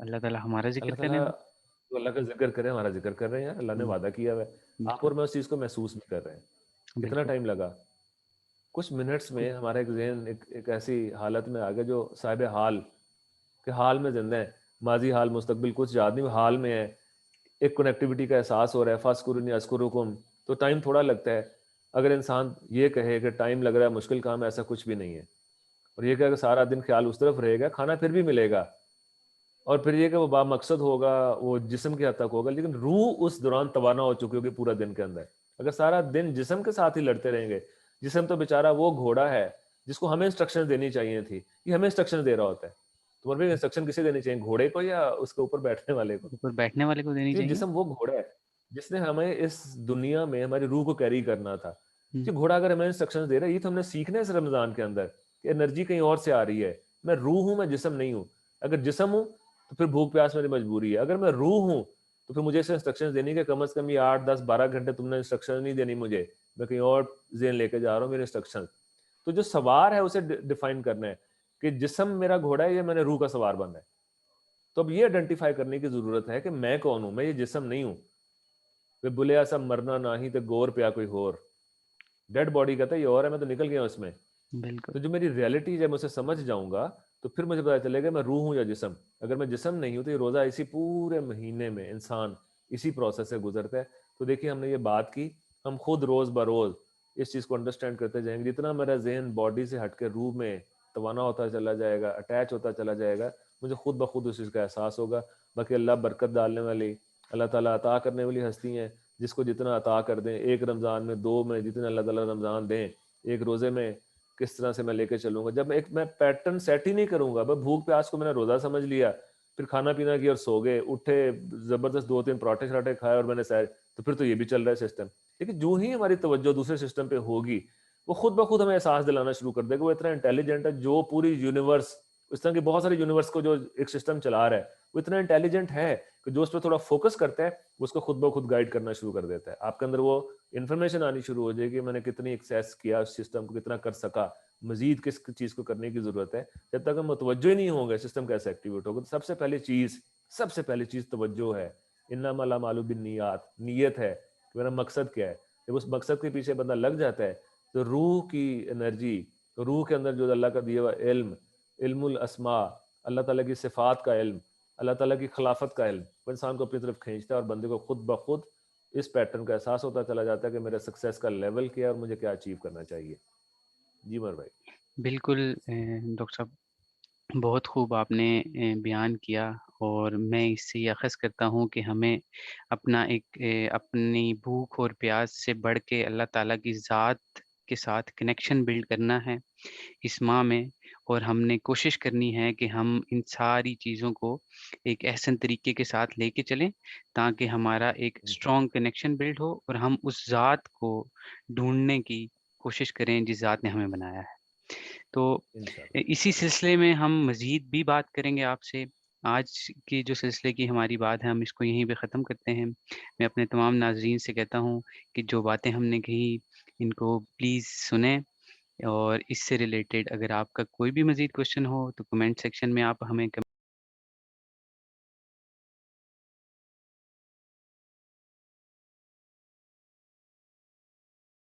اللہ تعالیٰ ہمارا اللہ ذکر کریں. تعالیٰ تو اللہ کا ذکر کریں، ہمارا ذکر کر رہے ہیں. اللہ نے وعدہ کیا ہوا ہے، آپ بالکل اور میں اس چیز کو محسوس بھی کر رہے ہیں. کتنا بالکل. ٹائم لگا؟ کچھ منٹس میں ہمارا ایک ذہن ایک ایسی حالت میں آ گیا جو صاحب حال کہ حال میں زندہ ہے، ماضی حال مستقبل کچھ یاد نہیں، حال میں ہے. ایک کنیکٹیوٹی کا احساس ہو رہا ہے، فَاذْكُرُونِی أَذْكُرُکُم. تو ٹائم تھوڑا لگتا ہے. اگر انسان یہ کہے کہ ٹائم لگ رہا ہے، مشکل کام ہے، ایسا کچھ بھی نہیں ہے. اور یہ کہ سارا دن خیال اس طرف رہے گا، کھانا پھر بھی ملے گا، اور پھر یہ کہ وہ با مقصد ہوگا، وہ جسم کے حد تک ہوگا، لیکن روح اس دوران توانا ہو چکی ہوگی پورا دن کے اندر. اگر سارا دن جسم کے ساتھ ہی لڑتے رہیں گے، جسم تو بیچارہ وہ گھوڑا ہے جس کو ہمیں انسٹرکشن دینی چاہیے تھی، یہ ہمیں انسٹرکشن دے رہا ہوتا ہے. تمہارے بھی انسٹرکشن کسے دینی چاہیے، گھوڑے کو یا اس کے اوپر بیٹھنے والے کو؟ اوپر بیٹھنے والے کو دینی یہ چاہیے. جسم وہ گھوڑا ہے جس نے ہمیں اس دنیا میں ہماری روح کو کیری کرنا تھا. کہ گھوڑا اگر ہمیں انسٹرکشن دے رہا ہے، یہ تو ہم نے سیکھنا ہے اس رمضان کے اندر کہ انرجی کہیں اور سے آ رہی ہے. میں روح ہوں، میں جسم نہیں ہوں. اگر جسم ہوں تو پھر بھوک پیاس میری مجبوری ہے. اگر میں روح ہوں تو پھر مجھے اسے انسٹرکشن دینی کہ کم از کم یہ 8 10 12 گھنٹے تم نے انسٹرکشن نہیں دینی مجھے، میں کہیں اور ذہن لے کے جا رہا ہوں میرے انسٹرکشن. تو جو سوار ہے اسے ڈیفائن کرنا ہے کہ جسم میرا گھوڑا ہے یا میں نے روح کا سوار بننا ہے. تو اب یہ آئیڈینٹیفائی کرنے کی ضرورت ہے کہ میں کون ہوں, میں یہ جسم نہیں ہوں. بولیا سا مرنا نہ ہی تو گور پیا کوئی اور, ڈیڈ باڈی کہتا ہے یہ اور ہے, میں تو نکل گیا ہوں اس میں. بالکل. تو جو میری ریئلٹی جب میں اسے سمجھ جاؤں گا تو پھر مجھے پتا چلے گا میں روح ہوں یا جسم. اگر میں جسم نہیں ہوں تو یہ روزہ اسی پورے مہینے میں انسان اسی پروسیس سے گزرتا ہے. تو دیکھیے ہم نے یہ بات کی, ہم خود روز بروز اس چیز کو انڈرسٹینڈ کرتے جائیں گے. جتنا میرا ذہن باڈی سے ہٹ کے روح میں توانا ہوتا چلا جائے گا, اٹیچ ہوتا چلا جائے گا, مجھے خود بخود اس چیز کا احساس ہوگا. باقی اللہ برکت ڈالنے والی, اللہ تعالیٰ عطا کرنے والی ہستی ہیں, جس کو جتنا عطا کر دیں, ایک رمضان میں, دو میں, جتنا اللہ تعالیٰ رمضان دیں, ایک روزے میں کس طرح سے میں لے کے چلوں گا. جب میں پیٹرن سیٹ ہی نہیں کروں گا, بس بھوک پیاس کو میں نے روزہ سمجھ لیا, پھر کھانا پینا کیا اور سو گئے, اٹھے زبردست 2-3 پراٹھے شراٹھے کھائے اور میں نے سیر, تو پھر تو یہ بھی چل رہا ہے سسٹم. لیکن جو ہی ہماری توجہ دوسرے سسٹم پہ ہوگی, وہ خود بخود ہمیں احساس دلانا شروع کر دے گا وہ اتنا انٹیلیجنٹ ہے, جو پوری یونیورس, اس طرح کے بہت سارے یونیورس کو جو ایک سسٹم چلا رہا ہے, وہ اتنا انٹیلیجنٹ ہے کہ جو اس پہ تھوڑا فوکس کرتا ہے وہ اس کو خود بخود گائیڈ کرنا شروع کر دیتا ہے. آپ کے اندر وہ انفارمیشن آنی شروع ہو جائے گی, میں نے کتنی ایکسیس کیا اس سسٹم کو, کتنا کر سکا, مزید کس چیز کو کرنے کی ضرورت ہے. جب تک ہم متوجہ ہی نہیں ہوں گے سسٹم کیسے ایکٹیویٹ ہوگا. تو سب سے پہلی چیز توجہ ہے. انما الاعمال بالنیات, نیت ہے کہ میرا مقصد کیا ہے. جب اس مقصد کے پیچھے بندہ لگ جاتا ہے تو روح کی انرجی, روح کے اندر جو اللہ کا دیا ہوا علم, علم الاسماء, اللہ تعالیٰ کی صفات کا علم, اللہ تعالیٰ کی خلافت کا علم, وہ انسان کو اپنی طرف کھینچتا ہے اور بندے کو خود بخود اس پیٹرن کا احساس ہوتا چلا جاتا ہے کہ میرا سکسیس کا لیول کیا ہے اور مجھے کیا اچیو کرنا چاہیے. جی عمر بھائی. بالکل ڈاکٹر صاحب, بہت خوب آپ نے بیان کیا, اور میں اس سے یہ اخذ کرتا ہوں کہ ہمیں اپنا ایک اپنی بھوک اور پیاس سے بڑھ کے اللہ تعالیٰ کی ذات کے ساتھ کنیکشن بلڈ کرنا ہے اس ماہ میں, اور ہم نے کوشش کرنی ہے کہ ہم ان ساری چیزوں کو ایک احسن طریقے کے ساتھ لے کے چلیں, تاکہ ہمارا ایک انشاءاللہ اسٹرانگ کنیکشن بلڈ ہو اور ہم اس ذات کو ڈھونڈنے کی کوشش کریں جس ذات نے ہمیں بنایا ہے. تو انشاءاللہ اسی انشاءاللہ. سلسلے میں ہم مزید بھی بات کریں گے آپ سے. آج کی جو سلسلے کی ہماری بات ہے ہم اس کو یہیں پہ ختم کرتے ہیں. میں اپنے تمام ناظرین سے کہتا ہوں کہ جو باتیں ہم نے کہی ان کو پلیز سنیں, اور اس سے ریلیٹڈ اگر آپ کا کوئی بھی مزید کوشچن ہو تو کمنٹ سیکشن میں آپ ہمیں